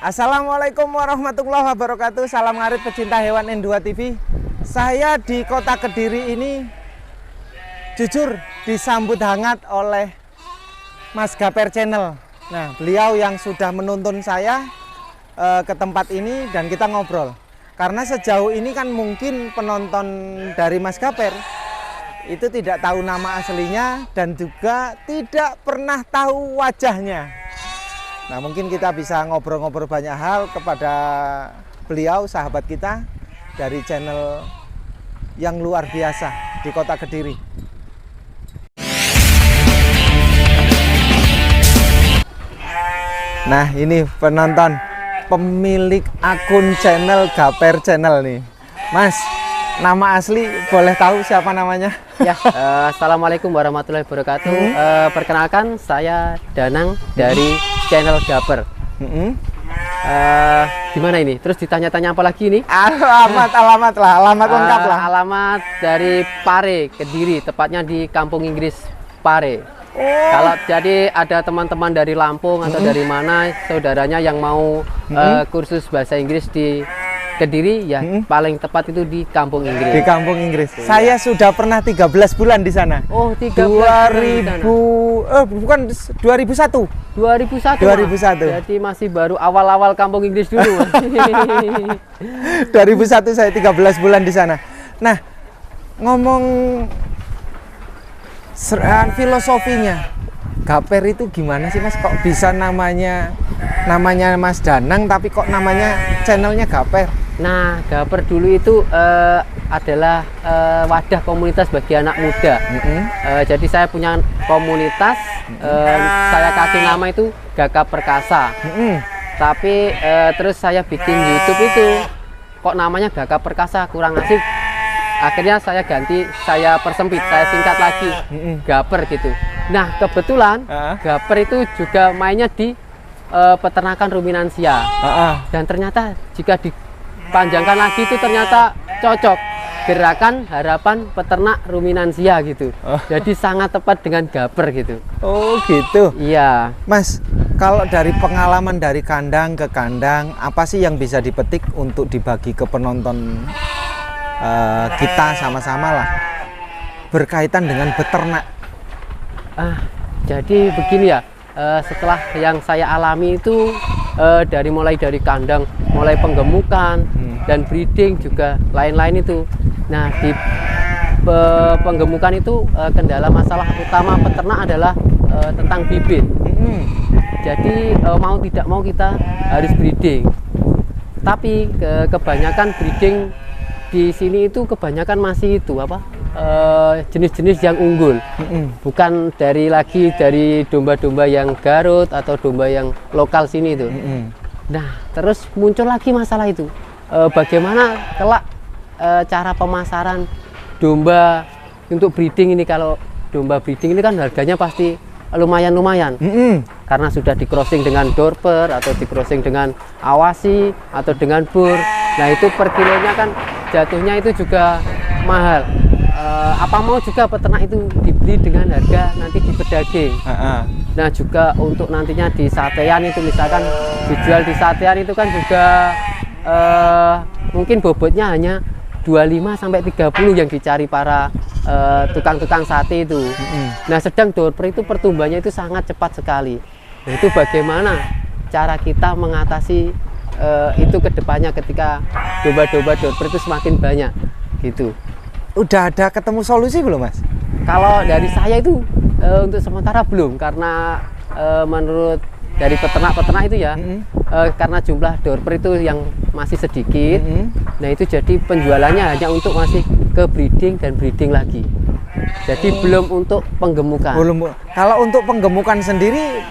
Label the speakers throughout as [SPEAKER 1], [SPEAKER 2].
[SPEAKER 1] Assalamualaikum warahmatullahi wabarakatuh. Salam ngarit pecinta hewan N2 TV. Saya di kota Kediri ini jujur disambut hangat oleh Mas Gaper Channel. Nah, beliau yang sudah menuntun saya ke tempat ini dan kita ngobrol. Karena sejauh ini kan mungkin penonton dari Mas Gaper itu tidak tahu nama aslinya dan juga tidak pernah tahu wajahnya. Nah, mungkin kita bisa ngobrol-ngobrol banyak hal kepada beliau, sahabat kita dari channel yang luar biasa di kota Kediri. Nah, ini penonton, pemilik akun channel Gaper Channel nih. Mas, nama asli boleh tahu siapa namanya?
[SPEAKER 2] Ya, assalamualaikum warahmatullahi wabarakatuh. Perkenalkan, saya Danang dari channel Gaper. Gimana ini? Terus ditanya-tanya apa lagi ini?
[SPEAKER 1] Alamat lengkap lah.
[SPEAKER 2] Alamat dari Pare, Kediri, tepatnya di Kampung Inggris Pare. Kalau jadi ada teman-teman dari Lampung atau dari mana saudaranya yang mau kursus bahasa Inggris di Kediri, ya paling tepat itu di Kampung Inggris.
[SPEAKER 1] Di Kampung Inggris. Ya. Saya sudah pernah 13 bulan di sana.
[SPEAKER 2] Oh, 13
[SPEAKER 1] bukan 2001.
[SPEAKER 2] 2001. Jadi masih baru awal-awal Kampung Inggris dulu.
[SPEAKER 1] 2001 saya 13 bulan di sana. Nah, ngomong filosofinya Gaper itu gimana sih, Mas? Kok bisa namanya Mas Danang tapi kok namanya channelnya Gaper?
[SPEAKER 2] Nah, Gaper dulu itu adalah wadah komunitas bagi anak muda. Jadi saya punya komunitas, saya kasih nama itu Gaka Perkasa. Tapi terus saya bikin YouTube itu, kok namanya Gaka Perkasa kurang asik. Akhirnya saya ganti, saya persempit, saya singkat lagi Gaper gitu. Nah, kebetulan Gaper itu juga mainnya di peternakan ruminansia. Dan ternyata jika dipanjangkan lagi itu ternyata cocok, Gerakan Harapan Peternak Ruminansia gitu. Jadi sangat tepat dengan Gaper gitu.
[SPEAKER 1] Oh gitu.
[SPEAKER 2] Iya.
[SPEAKER 1] Mas, kalau dari pengalaman dari kandang ke kandang, apa sih yang bisa dipetik untuk dibagi ke penonton kita sama-sama lah berkaitan dengan beternak?
[SPEAKER 2] Jadi begini ya, setelah yang saya alami itu mulai dari kandang, mulai penggemukan dan breeding juga lain-lain itu. Nah, di penggemukan itu kendala masalah utama peternak adalah tentang bibit. Jadi mau tidak mau kita harus breeding. Tapi kebanyakan breeding di sini itu kebanyakan masih itu apa? Jenis-jenis yang unggul, bukan dari domba-domba yang Garut atau domba yang lokal sini itu. Nah, terus muncul lagi masalah itu, bagaimana kelak cara pemasaran domba untuk breeding ini. Kalau domba breeding ini kan harganya pasti lumayan, karena sudah di crossing dengan Dorper atau di crossing dengan Awasi atau dengan Bur. Nah, itu per kilonya kan jatuhnya itu juga mahal. Apa mau juga peternak itu dibeli dengan harga nanti di pedaging. Nah, juga untuk nantinya di satean itu, misalkan dijual di satean itu kan juga mungkin bobotnya hanya 25 sampai 30 yang dicari para tukang-tukang sate itu. Nah, sedang Dorper itu pertumbuhannya itu sangat cepat sekali. Nah, itu bagaimana cara kita mengatasi itu ke depannya ketika domba-domba Dorper itu semakin banyak gitu.
[SPEAKER 1] Udah ada ketemu solusi belum, Mas?
[SPEAKER 2] Kalau dari saya itu untuk sementara belum, karena menurut dari peternak-peternak itu ya, karena jumlah Dorper itu yang masih sedikit. Nah, itu jadi penjualannya hanya untuk masih ke breeding dan breeding lagi. Jadi belum untuk penggemukan. Belum.
[SPEAKER 1] Kalau untuk penggemukan sendiri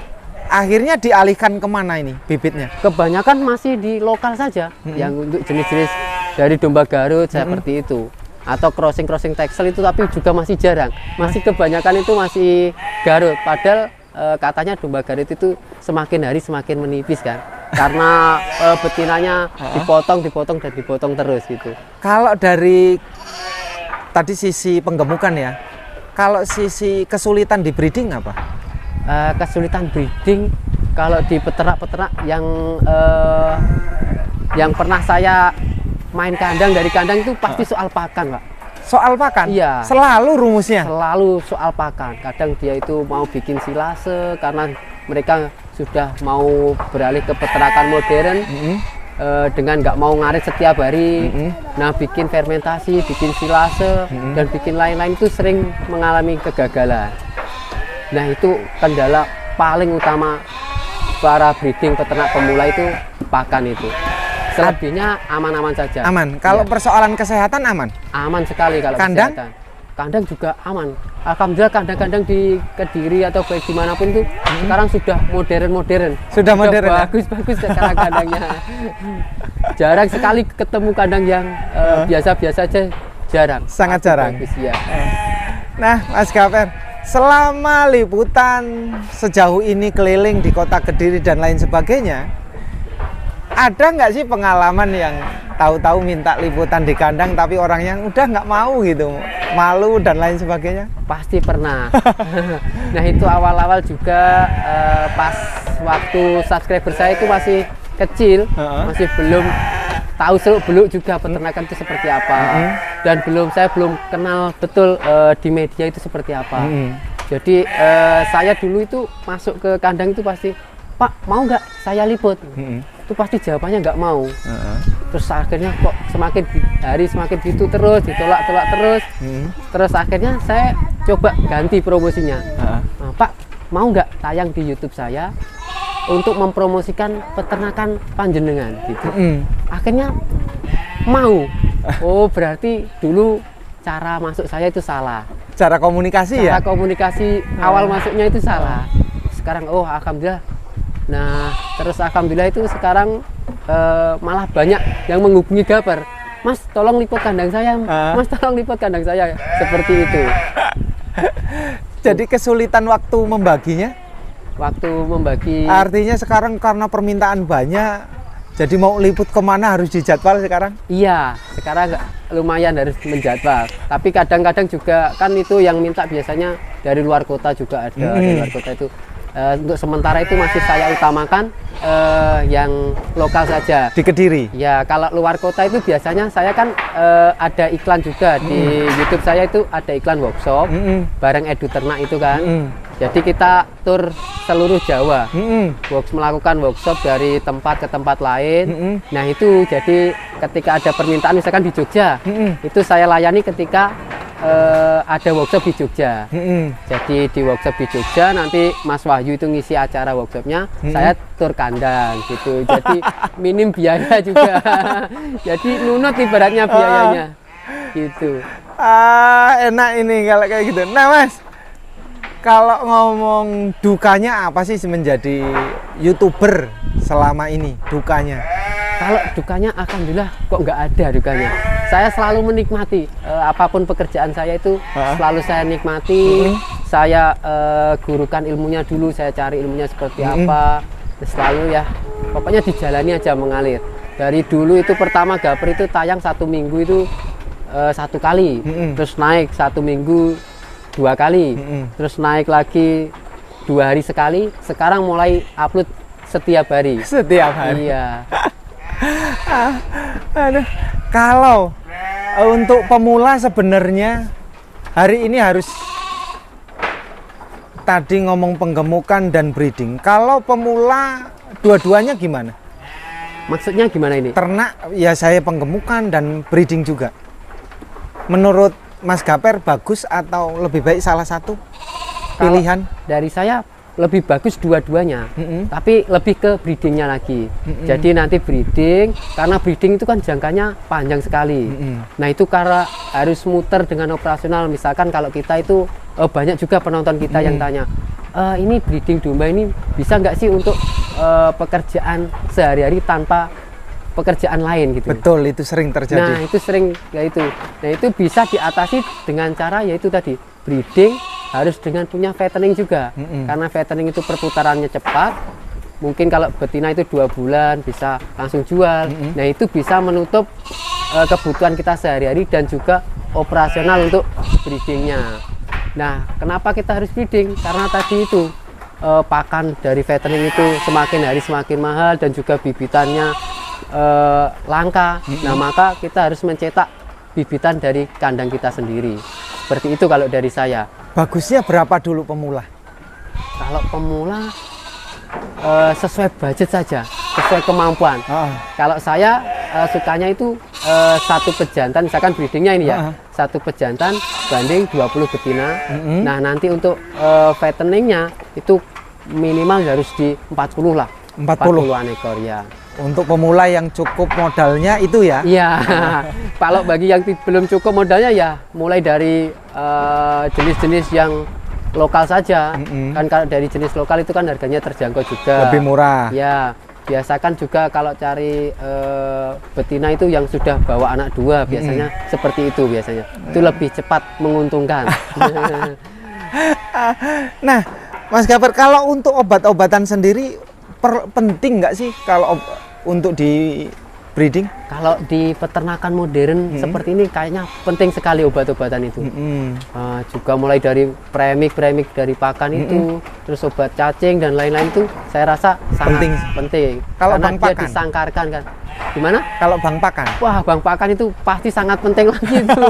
[SPEAKER 1] akhirnya dialihkan kemana ini bibitnya?
[SPEAKER 2] Kebanyakan masih di lokal saja, yang untuk jenis-jenis dari domba Garut seperti itu. Atau crossing Texel itu, tapi juga masih jarang. Masih kebanyakan itu masih Garut. Padahal katanya domba Garut itu semakin hari semakin menipis kan, karena betinanya dipotong terus gitu.
[SPEAKER 1] Kalau dari tadi sisi penggemukan ya, kalau sisi kesulitan di breeding apa?
[SPEAKER 2] Kesulitan breeding Kalau di peternak-peternak yang pernah saya main kandang, dari kandang itu pasti soal pakan, Pak.
[SPEAKER 1] Soal pakan?
[SPEAKER 2] Iya.
[SPEAKER 1] Selalu rumusnya?
[SPEAKER 2] Selalu soal pakan. Kadang dia itu mau bikin silase karena mereka sudah mau beralih ke peternakan modern. Dengan nggak mau ngarit setiap hari. Nah, bikin fermentasi, bikin silase, dan bikin lain-lain itu sering mengalami kegagalan. Nah, itu kendala paling utama para breeding peternak pemula itu, pakan itu. Selebihnya aman-aman saja.
[SPEAKER 1] Aman. Kalau
[SPEAKER 2] Iya.
[SPEAKER 1] persoalan kesehatan aman?
[SPEAKER 2] Aman sekali kalau
[SPEAKER 1] Kandang?
[SPEAKER 2] kesehatan. Kandang juga aman. Alhamdulillah kandang-kandang di Kediri atau baik dimanapun itu sekarang sudah modern-modern.
[SPEAKER 1] Sudah modern, ya?
[SPEAKER 2] Bagus-bagus sekarang kandangnya. Jarang sekali ketemu kandang yang biasa-biasa aja, jarang.
[SPEAKER 1] Sangat
[SPEAKER 2] Bagus,
[SPEAKER 1] jarang.
[SPEAKER 2] Bagus, ya.
[SPEAKER 1] Nah, Mas Gaper, selama liputan sejauh ini keliling di kota Kediri dan lain sebagainya, ada nggak sih pengalaman yang tahu-tahu minta liputan di kandang tapi orang yang udah nggak mau gitu, malu dan lain sebagainya?
[SPEAKER 2] Pasti pernah. Nah, itu awal-awal juga pas waktu subscriber saya itu masih kecil, masih belum tahu seluk-beluk juga peternakan itu seperti apa, dan saya belum kenal betul di media itu seperti apa. Jadi saya dulu itu masuk ke kandang itu pasti, Pak, mau nggak saya liput? Itu pasti jawabannya nggak mau. Terus akhirnya kok semakin hari semakin gitu terus, ditolak-tolak terus. Terus akhirnya saya coba ganti promosinya. Nah, Pak, mau nggak tayang di YouTube saya untuk mempromosikan peternakan panjenengan gitu. Akhirnya mau. Oh, berarti dulu cara masuk saya itu salah.
[SPEAKER 1] Cara komunikasi ya?
[SPEAKER 2] Cara komunikasi awal masuknya itu salah. Sekarang oh alhamdulillah. Nah, terus alhamdulillah itu sekarang malah banyak yang menghubungi Gaper. Mas, tolong liput kandang saya. Mas, tolong liput kandang saya. Seperti itu.
[SPEAKER 1] Jadi kesulitan waktu membaginya?
[SPEAKER 2] Waktu membagi.
[SPEAKER 1] Artinya sekarang karena permintaan banyak, jadi mau liput kemana harus dijadwal sekarang?
[SPEAKER 2] Iya, sekarang lumayan harus menjadwal. Tapi kadang-kadang juga kan itu yang minta biasanya dari luar kota juga ada. Dari luar kota itu. Untuk sementara itu masih saya utamakan yang lokal saja.
[SPEAKER 1] Di Kediri?
[SPEAKER 2] Ya, kalau luar kota itu biasanya saya kan ada iklan juga di YouTube saya itu ada iklan workshop bareng Edu Ternak itu kan. Jadi kita tur seluruh Jawa, melakukan workshop dari tempat ke tempat lain. Nah itu jadi ketika ada permintaan misalkan di Jogja, itu saya layani ketika ada workshop di Jogja. Jadi di workshop di Jogja nanti Mas Wahyu itu ngisi acara workshopnya, saya tur kandang gitu. Jadi minim biaya juga. Jadi nunut ibaratnya biayanya, gitu.
[SPEAKER 1] Enak ini kalau kayak gitu. Nah Mas, kalau ngomong dukanya apa sih menjadi YouTuber selama ini? Dukanya?
[SPEAKER 2] Kalau dukanya alhamdulillah kok nggak ada dukanya. Saya selalu menikmati apapun pekerjaan saya itu selalu saya nikmati. Saya gurukan ilmunya dulu, saya cari ilmunya seperti apa. Selalu ya, pokoknya dijalani aja mengalir. Dari dulu itu pertama Gaper itu tayang 1 minggu itu 1 kali, terus naik 1 minggu 2 kali, terus naik lagi 2 hari sekali. Sekarang mulai upload setiap hari.
[SPEAKER 1] Setiap hari?
[SPEAKER 2] Iya.
[SPEAKER 1] Aduh. Kalau untuk pemula sebenarnya hari ini harus tadi ngomong penggemukan dan breeding. Kalau pemula dua-duanya gimana?
[SPEAKER 2] Maksudnya gimana ini?
[SPEAKER 1] Ternak ya saya penggemukan dan breeding juga. Menurut Mas Gaper bagus atau lebih baik salah satu pilihan?
[SPEAKER 2] Kalau dari saya lebih bagus dua-duanya, tapi lebih ke breedingnya lagi. Jadi nanti breeding, karena breeding itu kan jangkanya panjang sekali. Nah itu karena harus muter dengan operasional. Misalkan kalau kita itu banyak juga penonton kita yang tanya, ini breeding domba ini bisa nggak sih untuk pekerjaan sehari-hari tanpa pekerjaan lain gitu.
[SPEAKER 1] Betul, itu sering terjadi.
[SPEAKER 2] Nah itu sering ya itu. Nah itu bisa diatasi dengan cara yaitu tadi breeding harus dengan punya fattening juga, karena fattening itu perputarannya cepat. Mungkin kalau betina itu 2 bulan bisa langsung jual. Nah itu bisa menutup kebutuhan kita sehari-hari dan juga operasional untuk breedingnya. Nah kenapa kita harus breeding? Karena tadi itu pakan dari fattening itu semakin hari semakin mahal dan juga bibitannya langka. Nah, maka kita harus mencetak bibitan dari kandang kita sendiri. Seperti itu kalau dari saya.
[SPEAKER 1] Bagusnya berapa dulu pemula?
[SPEAKER 2] Kalau pemula sesuai budget saja, sesuai kemampuan. Kalau saya sukanya itu satu pejantan, misalkan breedingnya ini ya, satu pejantan banding 20 betina. Nah, nanti untuk fatteningnya itu minimal harus di 40 lah. 40-an ekor ya.
[SPEAKER 1] Untuk pemula yang cukup modalnya itu ya?
[SPEAKER 2] Iya. Kalau bagi yang belum cukup modalnya ya mulai dari jenis-jenis yang lokal saja. Kan kalau dari jenis lokal itu kan harganya terjangkau juga.
[SPEAKER 1] Lebih murah.
[SPEAKER 2] Ya, biasakan juga kalau cari betina itu yang sudah bawa anak dua, biasanya seperti itu biasanya. Itu lebih cepat menguntungkan.
[SPEAKER 1] Nah, Mas Gaber, kalau untuk obat-obatan sendiri penting nggak sih kalau untuk di breeding?
[SPEAKER 2] Kalau di peternakan modern seperti ini kayaknya penting sekali obat-obatan itu. Juga mulai dari premik dari pakan itu, terus obat cacing dan lain-lain itu saya rasa sangat penting.
[SPEAKER 1] Kalau
[SPEAKER 2] karena
[SPEAKER 1] bang
[SPEAKER 2] dia
[SPEAKER 1] pakan
[SPEAKER 2] disangkarkan kan. Gimana?
[SPEAKER 1] Kalau bang pakan?
[SPEAKER 2] Wah, bang pakan itu pasti sangat penting lagi itu.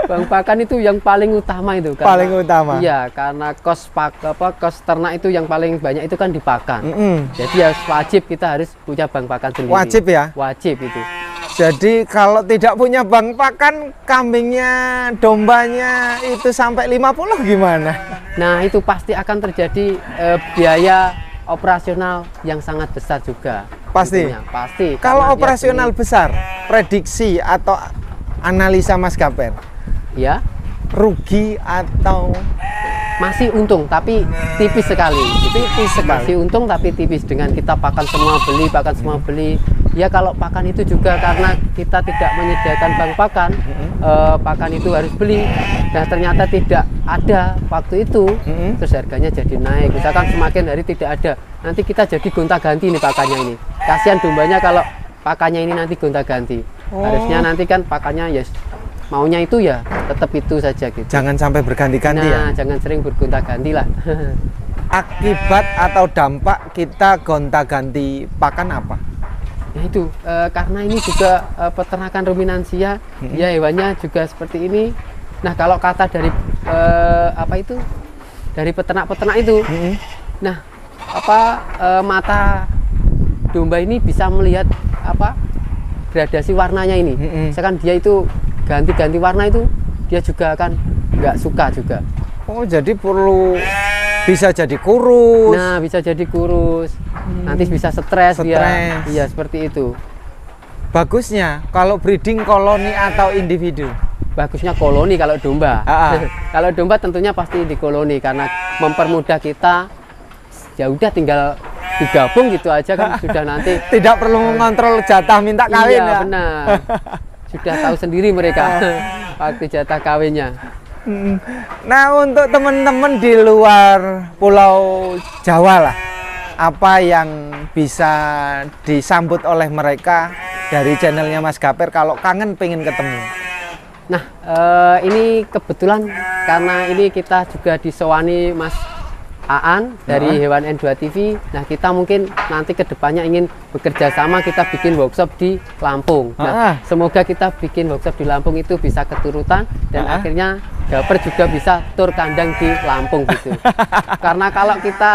[SPEAKER 2] Bang pakan itu yang paling utama itu.
[SPEAKER 1] Paling utama.
[SPEAKER 2] Iya, karena kos ternak itu yang paling banyak itu kan di pakan. Jadi ya wajib kita harus punya bang pakan sendiri.
[SPEAKER 1] Wajib ya?
[SPEAKER 2] Wajib itu.
[SPEAKER 1] Jadi kalau tidak punya bang pakan, kambingnya, dombanya itu sampai 50 gimana?
[SPEAKER 2] Nah, itu pasti akan terjadi biaya operasional yang sangat besar juga.
[SPEAKER 1] Pasti.
[SPEAKER 2] Tentunya. Pasti.
[SPEAKER 1] Kalau operasional besar, prediksi atau analisa Mas Gaber,
[SPEAKER 2] ya,
[SPEAKER 1] rugi atau
[SPEAKER 2] masih untung tapi tipis sekali.
[SPEAKER 1] Tipis sekali.
[SPEAKER 2] Masih untung tapi tipis dengan kita pakan semua beli. Ya, kalau pakan itu juga karena kita tidak menyediakan bank pakan, pakan itu harus beli. Nah, ternyata tidak ada waktu itu, terus harganya jadi naik. Misalkan semakin hari tidak ada, nanti kita jadi gonta-ganti nih pakannya ini. Kasihan dombanya kalau pakannya ini nanti gonta-ganti. Harusnya nanti kan pakannya ya maunya itu ya tetap itu saja gitu.
[SPEAKER 1] Jangan sampai berganti-ganti ya.
[SPEAKER 2] Jangan sering bergonta-ganti lah.
[SPEAKER 1] Akibat atau dampak kita gonta-ganti pakan apa?
[SPEAKER 2] Ya itu karena ini juga peternakan ruminansia, ya hewannya juga seperti ini. Nah, kalau kata dari dari peternak-peternak itu, nah mata domba ini bisa melihat gradasi warnanya ini. Misalkan dia itu ganti-ganti warna itu, dia juga akan nggak suka juga.
[SPEAKER 1] Oh, jadi perlu bisa jadi kurus.
[SPEAKER 2] Nah, bisa jadi kurus. Nanti bisa stres dia. Iya, seperti itu.
[SPEAKER 1] Bagusnya kalau breeding koloni atau individu?
[SPEAKER 2] Bagusnya koloni kalau domba. Kalau domba tentunya pasti di koloni karena mempermudah kita. Ya udah tinggal digabung gitu aja kan sudah nanti. Tidak
[SPEAKER 1] perlu mengontrol jatah minta kawin.
[SPEAKER 2] Iya, benar. Sudah tahu sendiri mereka waktu jatah kawinnya.
[SPEAKER 1] Nah, untuk teman-teman di luar Pulau Jawa lah, apa yang bisa disambut oleh mereka dari channelnya Mas Gaber kalau kangen pengen ketemu?
[SPEAKER 2] Nah, ini kebetulan karena ini kita juga disewani Mas Aan dari Hewan N2 TV. Nah, kita mungkin nanti kedepannya ingin bekerja sama, kita bikin workshop di Lampung. Nah, semoga kita bikin workshop di Lampung itu bisa keturutan dan akhirnya Gaber juga bisa tur kandang di Lampung gitu. Karena kalau kita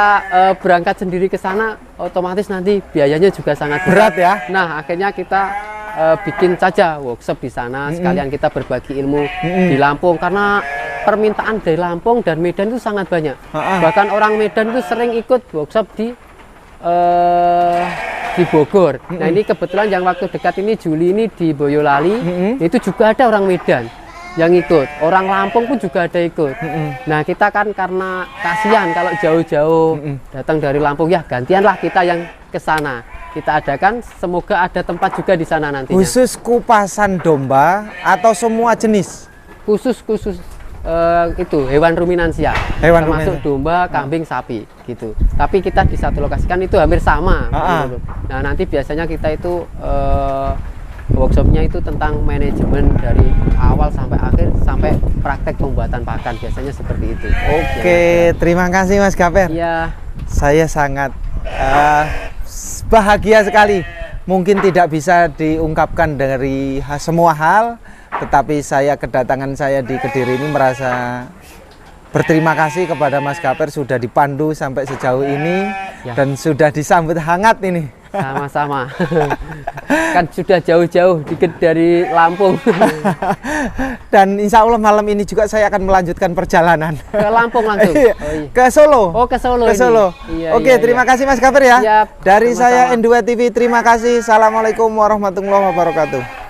[SPEAKER 2] berangkat sendiri ke sana, otomatis nanti biayanya juga sangat
[SPEAKER 1] berat ya.
[SPEAKER 2] Nah, akhirnya kita bikin saja workshop di sana, sekalian kita berbagi ilmu di Lampung karena permintaan dari Lampung dan Medan itu sangat banyak. Bahkan orang Medan itu sering ikut workshop di Bogor. Nah, ini kebetulan yang waktu dekat ini Juli ini di Boyolali, itu juga ada orang Medan yang ikut. Orang Lampung pun juga ada ikut. Nah, kita kan karena kasihan kalau jauh-jauh datang dari Lampung, ya gantianlah kita yang ke sana. Kita adakan, semoga ada tempat juga di sana nantinya.
[SPEAKER 1] Khusus kupasan domba atau semua jenis?
[SPEAKER 2] Khusus itu hewan ruminansia, termasuk domba, kambing, sapi gitu. Tapi kita di satu lokasi kan itu hampir sama. Nah, nanti biasanya kita itu workshopnya itu tentang manajemen dari awal sampai akhir sampai praktek pembuatan pakan, biasanya seperti itu.
[SPEAKER 1] Oke, terima kasih Mas Gaper.
[SPEAKER 2] Iya.
[SPEAKER 1] Saya sangat bahagia sekali. Mungkin tidak bisa diungkapkan dari semua hal, tetapi kedatangan saya di Kediri ini merasa berterima kasih kepada Mas Gaper sudah dipandu sampai sejauh ini
[SPEAKER 2] ya.
[SPEAKER 1] Dan sudah disambut hangat ini.
[SPEAKER 2] Sama-sama. Kan sudah jauh-jauh dikit dari Lampung.
[SPEAKER 1] Dan insya Allah malam ini juga saya akan melanjutkan perjalanan
[SPEAKER 2] Ke Lampung langsung.
[SPEAKER 1] Iya.
[SPEAKER 2] Oh, iya.
[SPEAKER 1] Ke Solo.
[SPEAKER 2] Oh, ke Solo.
[SPEAKER 1] Ke Solo.
[SPEAKER 2] Iya,
[SPEAKER 1] Oke,
[SPEAKER 2] iya,
[SPEAKER 1] terima
[SPEAKER 2] iya.
[SPEAKER 1] kasih Mas Gaper ya.
[SPEAKER 2] Siap,
[SPEAKER 1] Dari
[SPEAKER 2] sama-sama.
[SPEAKER 1] saya N2 TV, terima kasih. Assalamualaikum warahmatullahi wabarakatuh.